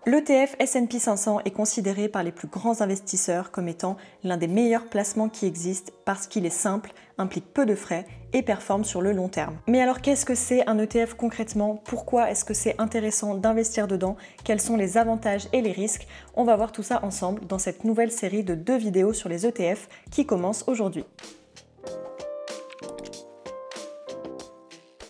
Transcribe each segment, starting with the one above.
L'ETF S&P 500 est considéré par les plus grands investisseurs comme étant l'un des meilleurs placements qui existent parce qu'il est simple, implique peu de frais et performe sur le long terme. Mais alors qu'est-ce que c'est un ETF concrètement? Pourquoi est-ce que c'est intéressant d'investir dedans? Quels sont les avantages et les risques? On va voir tout ça ensemble dans cette nouvelle série de 2 vidéos sur les ETF qui commence aujourd'hui.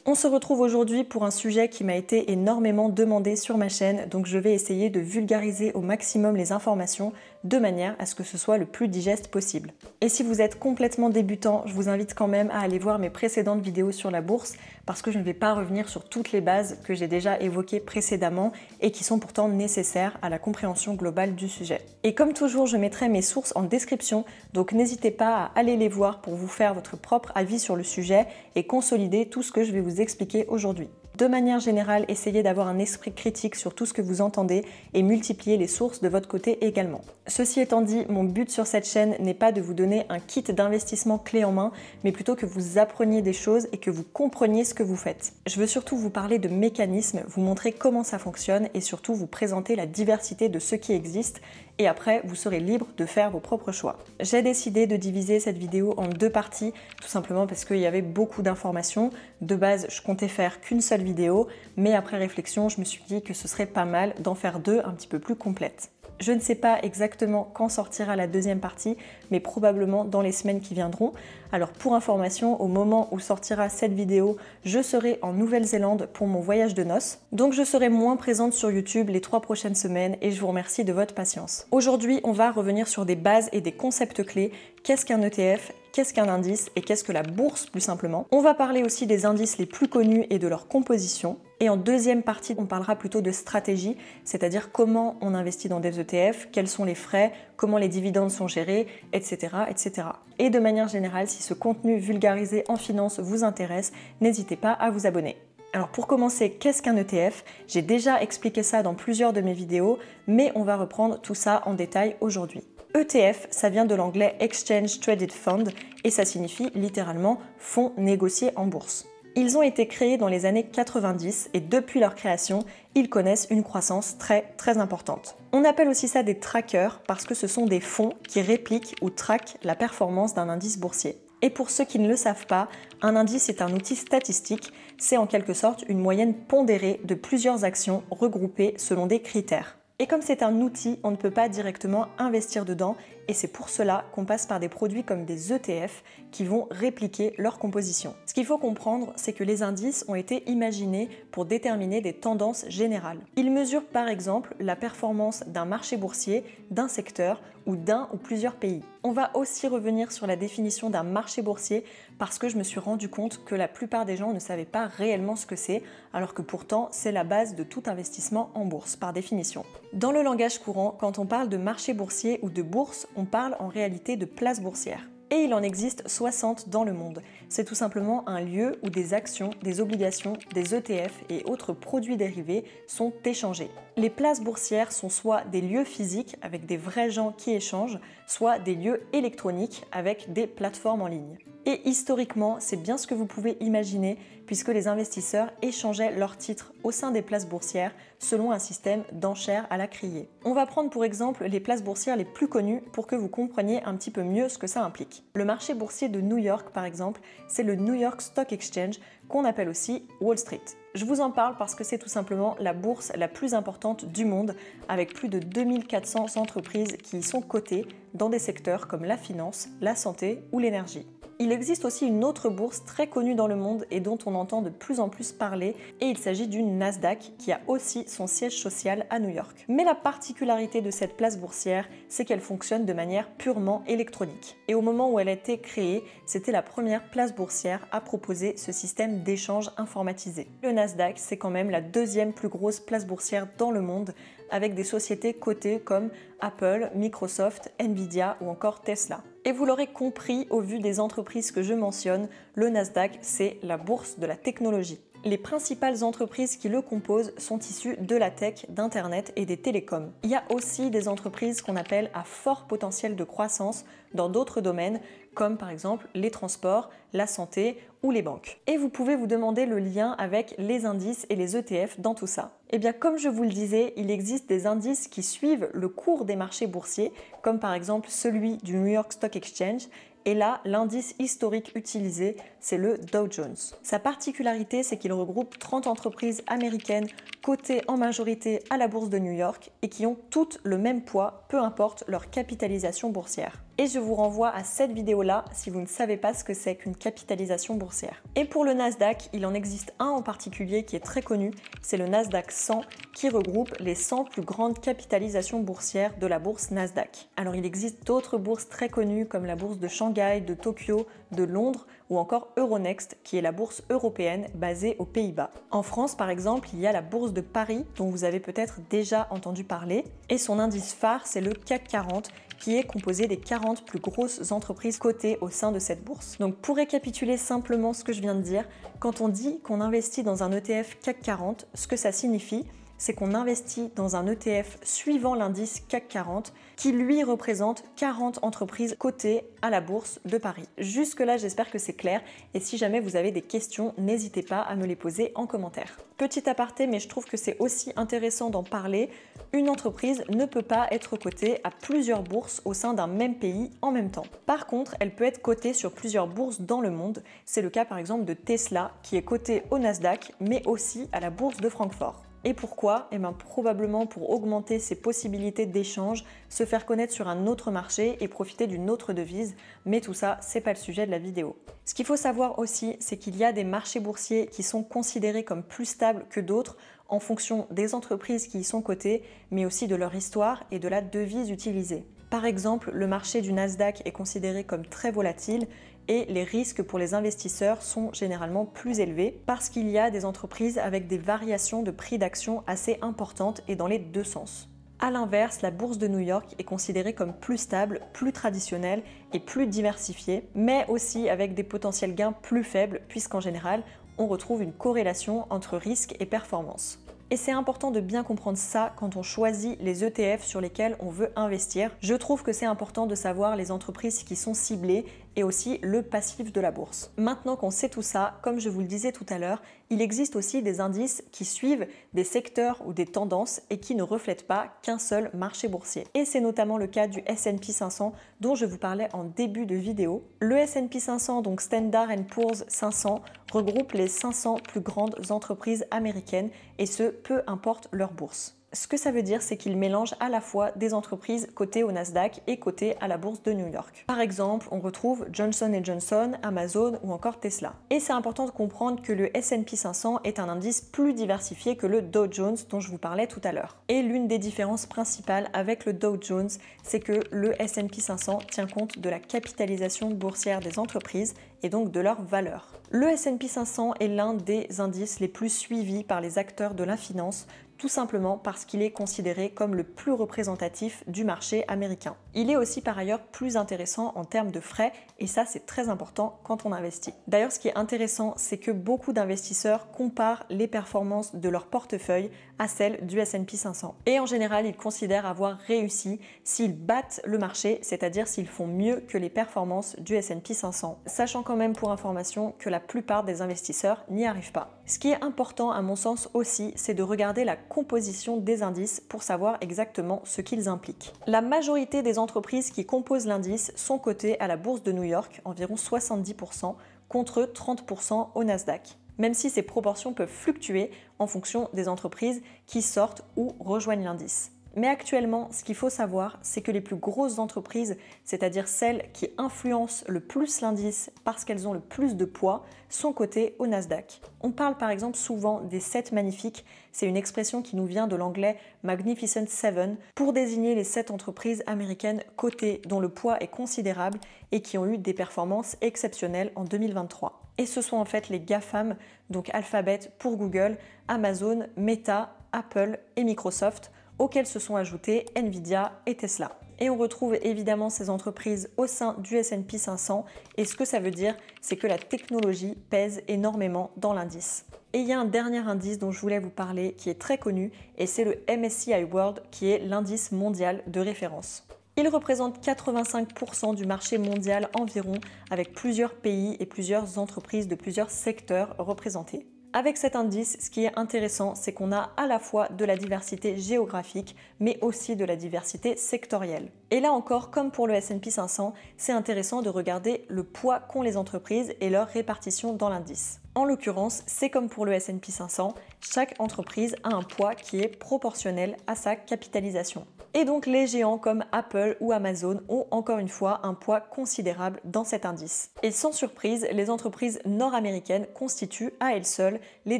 On se retrouve aujourd'hui pour un sujet qui m'a été énormément demandé sur ma chaîne, donc je vais essayer de vulgariser au maximum les informations de manière à ce que ce soit le plus digeste possible. Et si vous êtes complètement débutant, je vous invite quand même à aller voir mes précédentes vidéos sur la bourse parce que je ne vais pas revenir sur toutes les bases que j'ai déjà évoquées précédemment et qui sont pourtant nécessaires à la compréhension globale du sujet. Et comme toujours, je mettrai mes sources en description, donc n'hésitez pas à aller les voir pour vous faire votre propre avis sur le sujet et consolider tout ce que je vais vous expliquer aujourd'hui. De manière générale, essayez d'avoir un esprit critique sur tout ce que vous entendez et multipliez les sources de votre côté également. Ceci étant dit, mon but sur cette chaîne n'est pas de vous donner un kit d'investissement clé en main, mais plutôt que vous appreniez des choses et que vous compreniez ce que vous faites. Je veux surtout vous parler de mécanismes, vous montrer comment ça fonctionne et surtout vous présenter la diversité de ce qui existe et après vous serez libre de faire vos propres choix. J'ai décidé de diviser cette vidéo en 2 parties, tout simplement parce qu'il y avait beaucoup d'informations. De base, je comptais faire qu'une seule vidéo, mais après réflexion, je me suis dit que ce serait pas mal d'en faire 2 un petit peu plus complètes. Je ne sais pas exactement quand sortira la deuxième partie, mais probablement dans les semaines qui viendront. Alors pour information, au moment où sortira cette vidéo, je serai en Nouvelle-Zélande pour mon voyage de noces. Donc je serai moins présente sur YouTube les 3 prochaines semaines et je vous remercie de votre patience. Aujourd'hui, on va revenir sur des bases et des concepts clés. Qu'est-ce qu'un ETF ? Qu'est-ce qu'un indice et qu'est-ce que la bourse plus simplement. On va parler aussi des indices les plus connus et de leur composition. Et en deuxième partie, on parlera plutôt de stratégie, c'est-à-dire comment on investit dans des ETF, quels sont les frais, comment les dividendes sont gérés, etc., etc. Et de manière générale, si ce contenu vulgarisé en finance vous intéresse, n'hésitez pas à vous abonner. Alors pour commencer, qu'est-ce qu'un ETF? J'ai déjà expliqué ça dans plusieurs de mes vidéos, mais on va reprendre tout ça en détail aujourd'hui. ETF, ça vient de l'anglais Exchange Traded Fund et ça signifie littéralement fonds négociés en bourse. Ils ont été créés dans les années 90 et depuis leur création, ils connaissent une croissance très importante. On appelle aussi ça des trackers parce que ce sont des fonds qui répliquent ou traquent la performance d'un indice boursier. Et pour ceux qui ne le savent pas, un indice est un outil statistique, c'est en quelque sorte une moyenne pondérée de plusieurs actions regroupées selon des critères. Et comme c'est un outil, on ne peut pas directement investir dedans et c'est pour cela qu'on passe par des produits comme des ETF qui vont répliquer leur composition. Ce qu'il faut comprendre, c'est que les indices ont été imaginés pour déterminer des tendances générales. Ils mesurent par exemple la performance d'un marché boursier, d'un secteur ou d'un ou plusieurs pays. On va aussi revenir sur la définition d'un marché boursier parce que je me suis rendu compte que la plupart des gens ne savaient pas réellement ce que c'est, alors que pourtant c'est la base de tout investissement en bourse par définition. Dans le langage courant, quand on parle de marché boursier ou de bourse, on parle en réalité de place boursière. Et il en existe 60 dans le monde. C'est tout simplement un lieu où des actions, des obligations, des ETF et autres produits dérivés sont échangés. Les places boursières sont soit des lieux physiques avec des vrais gens qui échangent, soit des lieux électroniques avec des plateformes en ligne. Et historiquement, c'est bien ce que vous pouvez imaginer puisque les investisseurs échangeaient leurs titres au sein des places boursières selon un système d'enchères à la criée. On va prendre pour exemple les places boursières les plus connues pour que vous compreniez un petit peu mieux ce que ça implique. Le marché boursier de New York par exemple, c'est le New York Stock Exchange qu'on appelle aussi Wall Street. Je vous en parle parce que c'est tout simplement la bourse la plus importante du monde avec plus de 2400 entreprises qui y sont cotées dans des secteurs comme la finance, la santé ou l'énergie. Il existe aussi une autre bourse très connue dans le monde et dont on entend de plus en plus parler et il s'agit du Nasdaq qui a aussi son siège social à New York. Mais la particularité de cette place boursière, c'est qu'elle fonctionne de manière purement électronique. Et au moment où elle a été créée, c'était la première place boursière à proposer ce système d'échange informatisé. Le Nasdaq, c'est quand même la deuxième plus grosse place boursière dans le monde avec des sociétés cotées comme Apple, Microsoft, Nvidia ou encore Tesla. Et vous l'aurez compris au vu des entreprises que je mentionne, le Nasdaq, c'est la bourse de la technologie. Les principales entreprises qui le composent sont issues de la tech, d'Internet et des télécoms. Il y a aussi des entreprises qu'on appelle à fort potentiel de croissance dans d'autres domaines, comme par exemple les transports, la santé ou les banques. Et vous pouvez vous demander le lien avec les indices et les ETF dans tout ça. Eh bien, comme je vous le disais, il existe des indices qui suivent le cours des marchés boursiers, comme par exemple celui du New York Stock Exchange. Et là, l'indice historique utilisé, c'est le Dow Jones. Sa particularité, c'est qu'il regroupe 30 entreprises américaines cotées en majorité à la bourse de New York et qui ont toutes le même poids, peu importe leur capitalisation boursière. Et je vous renvoie à cette vidéo-là si vous ne savez pas ce que c'est qu'une capitalisation boursière. Et pour le Nasdaq, il en existe un en particulier qui est très connu, c'est le Nasdaq 100 qui regroupe les 100 plus grandes capitalisations boursières de la bourse Nasdaq. Alors il existe d'autres bourses très connues comme la bourse de Shanghai, de Tokyo, de Londres ou encore Euronext qui est la bourse européenne basée aux Pays-Bas. En France par exemple, il y a la bourse de Paris dont vous avez peut-être déjà entendu parler et son indice phare c'est le CAC 40 qui est composé des 40 plus grosses entreprises cotées au sein de cette bourse. Donc pour récapituler simplement ce que je viens de dire, quand on dit qu'on investit dans un ETF CAC 40, ce que ça signifie, c'est qu'on investit dans un ETF suivant l'indice CAC 40 qui lui représente 40 entreprises cotées à la bourse de Paris. Jusque-là, j'espère que c'est clair et si jamais vous avez des questions, n'hésitez pas à me les poser en commentaire. Petit aparté, mais je trouve que c'est aussi intéressant d'en parler, une entreprise ne peut pas être cotée à plusieurs bourses au sein d'un même pays en même temps. Par contre, elle peut être cotée sur plusieurs bourses dans le monde. C'est le cas par exemple de Tesla qui est cotée au Nasdaq mais aussi à la bourse de Francfort. Et pourquoi? Eh bien probablement pour augmenter ses possibilités d'échange, se faire connaître sur un autre marché et profiter d'une autre devise, mais tout ça, c'est pas le sujet de la vidéo. Ce qu'il faut savoir aussi, c'est qu'il y a des marchés boursiers qui sont considérés comme plus stables que d'autres en fonction des entreprises qui y sont cotées, mais aussi de leur histoire et de la devise utilisée. Par exemple, le marché du Nasdaq est considéré comme très volatile et les risques pour les investisseurs sont généralement plus élevés parce qu'il y a des entreprises avec des variations de prix d'action assez importantes et dans les deux sens. A l'inverse, la bourse de New York est considérée comme plus stable, plus traditionnelle et plus diversifiée, mais aussi avec des potentiels gains plus faibles puisqu'en général, on retrouve une corrélation entre risque et performance. Et c'est important de bien comprendre ça quand on choisit les ETF sur lesquels on veut investir. Je trouve que c'est important de savoir les entreprises qui sont ciblées et aussi le passif de la bourse. Maintenant qu'on sait tout ça, comme je vous le disais tout à l'heure, il existe aussi des indices qui suivent des secteurs ou des tendances et qui ne reflètent pas qu'un seul marché boursier. Et c'est notamment le cas du S&P 500 dont je vous parlais en début de vidéo. Le S&P 500, donc Standard & Poor's 500, regroupe les 500 plus grandes entreprises américaines et ce, peu importe leur bourse. Ce que ça veut dire, c'est qu'il mélange à la fois des entreprises cotées au Nasdaq et cotées à la bourse de New York. Par exemple, on retrouve Johnson & Johnson, Amazon ou encore Tesla. Et c'est important de comprendre que le S&P 500 est un indice plus diversifié que le Dow Jones dont je vous parlais tout à l'heure. Et l'une des différences principales avec le Dow Jones, c'est que le S&P 500 tient compte de la capitalisation boursière des entreprises et donc de leur valeur. Le S&P 500 est l'un des indices les plus suivis par les acteurs de la finance, tout simplement parce qu'il est considéré comme le plus représentatif du marché américain. Il est aussi par ailleurs plus intéressant en termes de frais et ça c'est très important quand on investit. D'ailleurs ce qui est intéressant c'est que beaucoup d'investisseurs comparent les performances de leur portefeuille à celles du S&P 500. Et en général ils considèrent avoir réussi s'ils battent le marché, c'est-à-dire s'ils font mieux que les performances du S&P 500. Sachant quand même pour information que la plupart des investisseurs n'y arrivent pas. Ce qui est important à mon sens aussi, c'est de regarder la composition des indices pour savoir exactement ce qu'ils impliquent. La majorité des entreprises qui composent l'indice sont cotées à la bourse de New York, environ 70%, contre 30% au Nasdaq. Même si ces proportions peuvent fluctuer en fonction des entreprises qui sortent ou rejoignent l'indice. Mais actuellement, ce qu'il faut savoir, c'est que les plus grosses entreprises, c'est-à-dire celles qui influencent le plus l'indice parce qu'elles ont le plus de poids, sont cotées au Nasdaq. On parle par exemple souvent des 7 magnifiques, c'est une expression qui nous vient de l'anglais Magnificent Seven, pour désigner les 7 entreprises américaines cotées dont le poids est considérable et qui ont eu des performances exceptionnelles en 2023. Et ce sont en fait les GAFAM, donc Alphabet pour Google, Amazon, Meta, Apple et Microsoft, auxquels se sont ajoutés Nvidia et Tesla. Et on retrouve évidemment ces entreprises au sein du S&P 500 et ce que ça veut dire, c'est que la technologie pèse énormément dans l'indice. Et il y a un dernier indice dont je voulais vous parler qui est très connu et c'est le MSCI World qui est l'indice mondial de référence. Il représente 85% du marché mondial environ avec plusieurs pays et plusieurs entreprises de plusieurs secteurs représentés. Avec cet indice, ce qui est intéressant, c'est qu'on a à la fois de la diversité géographique, mais aussi de la diversité sectorielle. Et là encore, comme pour le S&P 500, c'est intéressant de regarder le poids qu'ont les entreprises et leur répartition dans l'indice. En l'occurrence, c'est comme pour le S&P 500, chaque entreprise a un poids qui est proportionnel à sa capitalisation. Et donc les géants comme Apple ou Amazon ont encore une fois un poids considérable dans cet indice. Et sans surprise, les entreprises nord-américaines constituent à elles seules les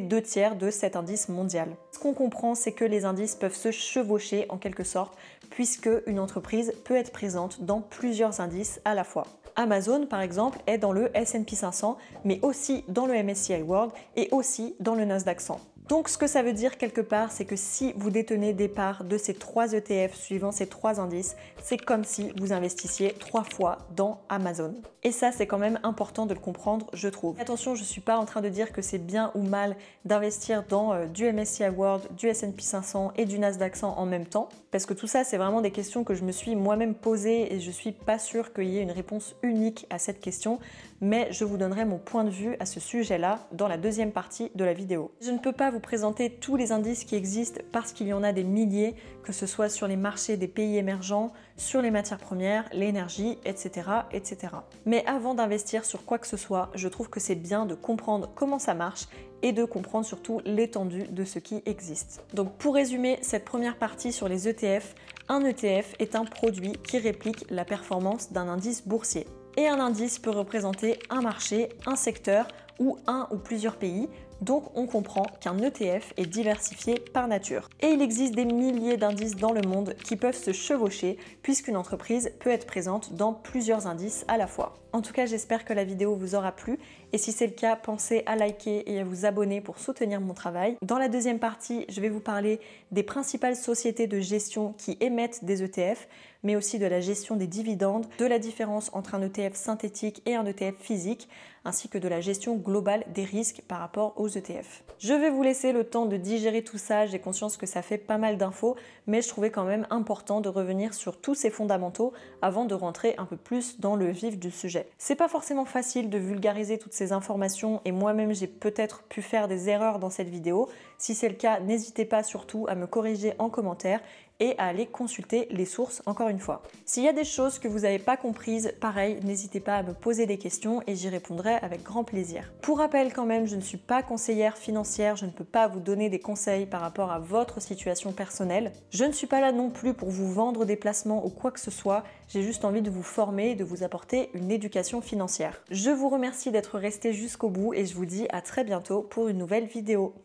2/3 de cet indice mondial. Ce qu'on comprend, c'est que les indices peuvent se chevaucher en quelque sorte, puisque une entreprise peut être présente dans plusieurs indices à la fois. Amazon, par exemple, est dans le S&P 500, mais aussi dans le MSCI World et aussi dans le Nasdaq 100. Donc ce que ça veut dire quelque part, c'est que si vous détenez des parts de ces 3 ETF suivant ces 3 indices, c'est comme si vous investissiez 3 fois dans Amazon. Et ça, c'est quand même important de le comprendre, je trouve. Attention, je ne suis pas en train de dire que c'est bien ou mal d'investir dans du MSCI World, du S&P 500 et du Nasdaq 100 en même temps, parce que tout ça, c'est vraiment des questions que je me suis moi-même posées et je ne suis pas sûre qu'il y ait une réponse unique à cette question, mais je vous donnerai mon point de vue à ce sujet-là dans la deuxième partie de la vidéo. Je ne peux pas vous présenter tous les indices qui existent parce qu'il y en a des milliers, que ce soit sur les marchés des pays émergents, sur les matières premières, l'énergie, etc., etc. Mais avant d'investir sur quoi que ce soit, je trouve que c'est bien de comprendre comment ça marche et de comprendre surtout l'étendue de ce qui existe. Donc pour résumer cette première partie sur les ETF, un ETF est un produit qui réplique la performance d'un indice boursier. Et un indice peut représenter un marché, un secteur ou un ou plusieurs pays. Donc on comprend qu'un ETF est diversifié par nature. Et il existe des milliers d'indices dans le monde qui peuvent se chevaucher puisqu'une entreprise peut être présente dans plusieurs indices à la fois. En tout cas, j'espère que la vidéo vous aura plu et si c'est le cas, pensez à liker et à vous abonner pour soutenir mon travail. Dans la deuxième partie, je vais vous parler des principales sociétés de gestion qui émettent des ETF, mais aussi de la gestion des dividendes, de la différence entre un ETF synthétique et un ETF physique, ainsi que de la gestion globale des risques par rapport aux ETF. Je vais vous laisser le temps de digérer tout ça, j'ai conscience que ça fait pas mal d'infos, mais je trouvais quand même important de revenir sur tous ces fondamentaux avant de rentrer un peu plus dans le vif du sujet. C'est pas forcément facile de vulgariser toutes ces informations et moi-même j'ai peut-être pu faire des erreurs dans cette vidéo. Si c'est le cas, n'hésitez pas surtout à me corriger en commentaire et à aller consulter les sources encore une fois. S'il y a des choses que vous n'avez pas comprises, pareil, n'hésitez pas à me poser des questions et j'y répondrai avec grand plaisir. Pour rappel quand même, je ne suis pas conseillère financière, je ne peux pas vous donner des conseils par rapport à votre situation personnelle. Je ne suis pas là non plus pour vous vendre des placements ou quoi que ce soit, j'ai juste envie de vous former et de vous apporter une éducation financière. Je vous remercie d'être resté jusqu'au bout et je vous dis à très bientôt pour une nouvelle vidéo.